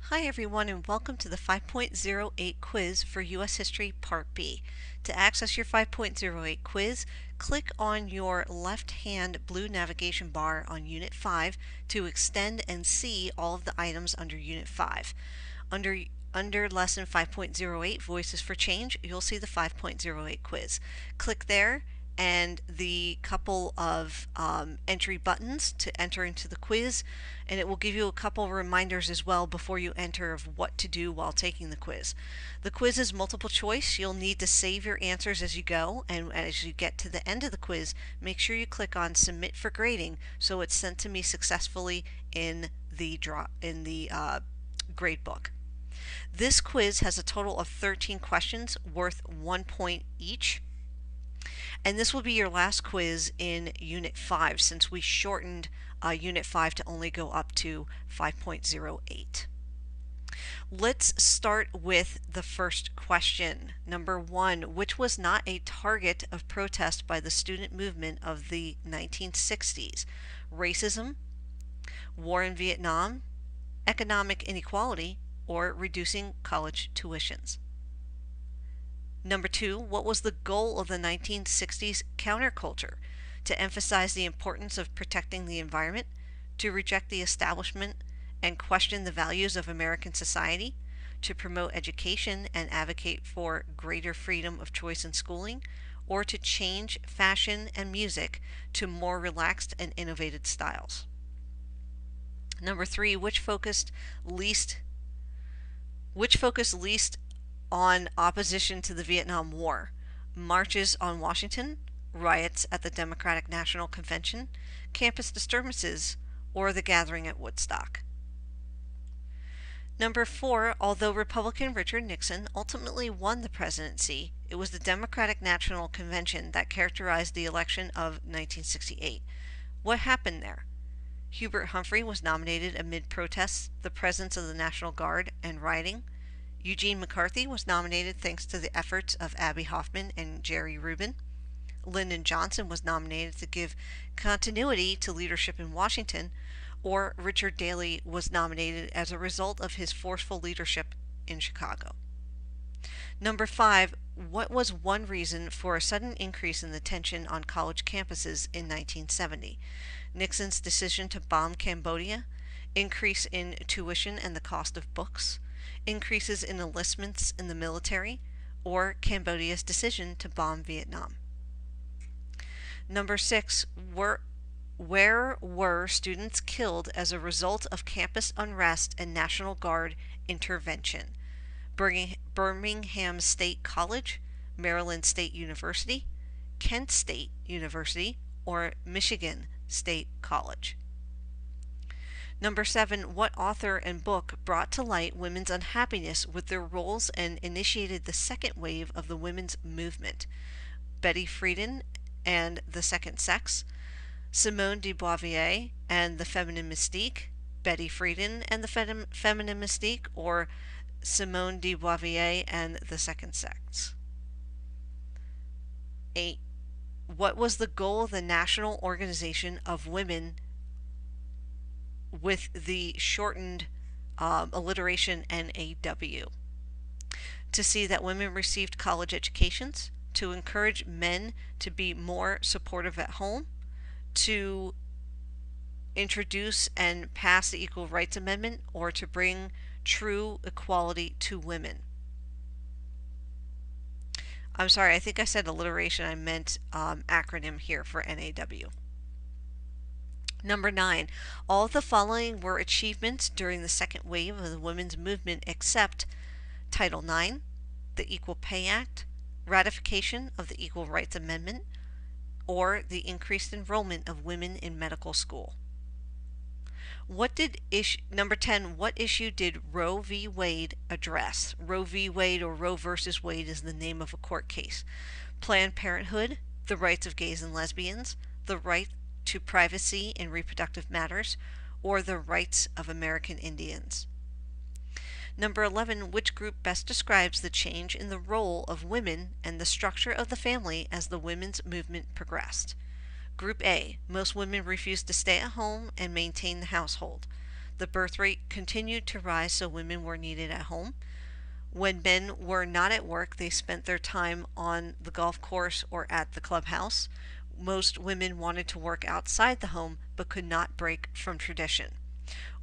Hi everyone and welcome to the 5.08 quiz for U.S. History Part B. To access your 5.08 quiz, click on your left-hand blue navigation bar on Unit 5 to extend and see all of the items under Unit 5. Under Lesson 5.08 Voices for Change, you'll see the 5.08 quiz. Click there and the couple of entry buttons to enter into the quiz, and it will give you a couple reminders as well before you enter of what to do while taking the quiz. The quiz is multiple choice. You'll need to save your answers as you go, and as you get to the end of the quiz, make sure you click on Submit for Grading so it's sent to me successfully in the grade book. This quiz has a total of 13 questions worth 1 point each. And this will be your last quiz in Unit 5 since we shortened Unit 5 to only go up to 5.08. Let's start with the first question. Number 1, which was not a target of protest by the student movement of the 1960s? Racism, war in Vietnam, economic inequality, or reducing college tuitions? Number 2, what was the goal of the 1960s counterculture? To emphasize the importance of protecting the environment, to reject the establishment and question the values of American society, to promote education and advocate for greater freedom of choice in schooling, or to change fashion and music to more relaxed and innovative styles? Number 3, which focused least on opposition to the Vietnam War? Marches on Washington, riots at the Democratic National Convention, campus disturbances, or the gathering at Woodstock? Number 4, although Republican Richard Nixon ultimately won the presidency, it was the Democratic National Convention that characterized the election of 1968. What happened there? Hubert Humphrey was nominated amid protests, the presence of the National Guard, and rioting. Eugene McCarthy was nominated thanks to the efforts of Abby Hoffman and Jerry Rubin. Lyndon Johnson was nominated to give continuity to leadership in Washington, or Richard Daley was nominated as a result of his forceful leadership in Chicago. Number 5, what was one reason for a sudden increase in the tension on college campuses in 1970? Nixon's decision to bomb Cambodia, increase in tuition and the cost of books, increases in enlistments in the military, or Cambodia's decision to bomb Vietnam? Number 6, where were students killed as a result of campus unrest and National Guard intervention? Birmingham State College, Maryland State University, Kent State University, or Michigan State College? Number 7, what author and book brought to light women's unhappiness with their roles and initiated the second wave of the women's movement? Betty Friedan and the Second Sex, Simone de Beauvoir and the Feminine Mystique, Betty Friedan and the Feminine Mystique, or Simone de Beauvoir and the Second Sex? 8, what was the goal of the National Organization of Women with the shortened alliteration NAW? To see that women received college educations, to encourage men to be more supportive at home, to introduce and pass the Equal Rights Amendment, or to bring true equality to women? I'm sorry, I think I said alliteration. I meant acronym here for NAW. Number 9, all of the following were achievements during the second wave of the women's movement except Title IX, the Equal Pay Act, ratification of the Equal Rights Amendment, or the increased enrollment of women in medical school. Number 10, what issue did Roe v. Wade address? Roe v. Wade, or Roe versus Wade, is the name of a court case. Planned Parenthood, the rights of gays and lesbians, the right to privacy in reproductive matters, or the rights of American Indians? Number 11, which group best describes the change in the role of women and the structure of the family as the women's movement progressed? Group A, most women refused to stay at home and maintain the household. The birth rate continued to rise, so women were needed at home. When men were not at work, they spent their time on the golf course or at the clubhouse. Most women wanted to work outside the home but could not break from tradition.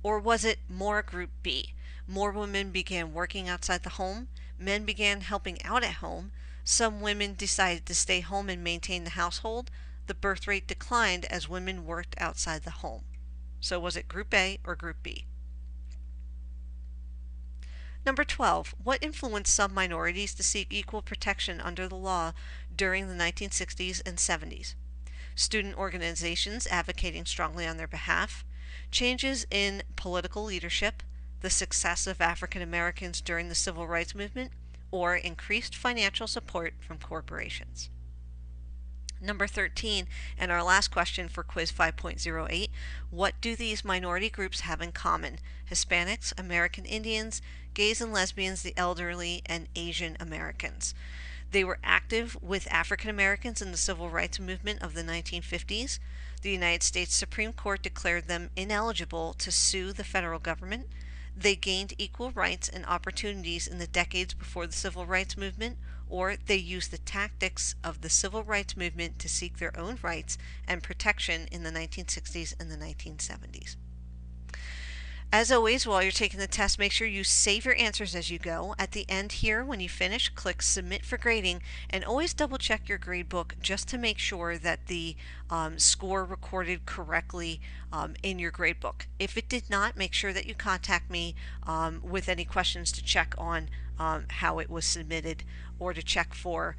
Or was it more group B? More women began working outside the home, men began helping out at home, some women decided to stay home and maintain the household. The birth rate declined as women worked outside the home. So was it group A or group B? Number 12. What influenced some minorities to seek equal protection under the law during the 1960s and 70s? Student organizations advocating strongly on their behalf, changes in political leadership, the success of African Americans during the Civil Rights Movement, or increased financial support from corporations. Number 13, and our last question for Quiz 5.08, what do these minority groups have in common? Hispanics, American Indians, gays and lesbians, the elderly, and Asian Americans. They were active with African Americans in the Civil Rights Movement of the 1950s. The United States Supreme Court declared them ineligible to sue the federal government. They gained equal rights and opportunities in the decades before the Civil Rights Movement, or they used the tactics of the Civil Rights Movement to seek their own rights and protection in the 1960s and the 1970s. As always, while you're taking the test, make sure you save your answers as you go. At the end here, when you finish, click Submit for Grading, and always double check your grade book just to make sure that the score recorded correctly in your grade book. If it did not, make sure that you contact me with any questions to check on how it was submitted or to check for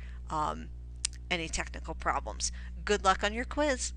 any technical problems. Good luck on your quiz.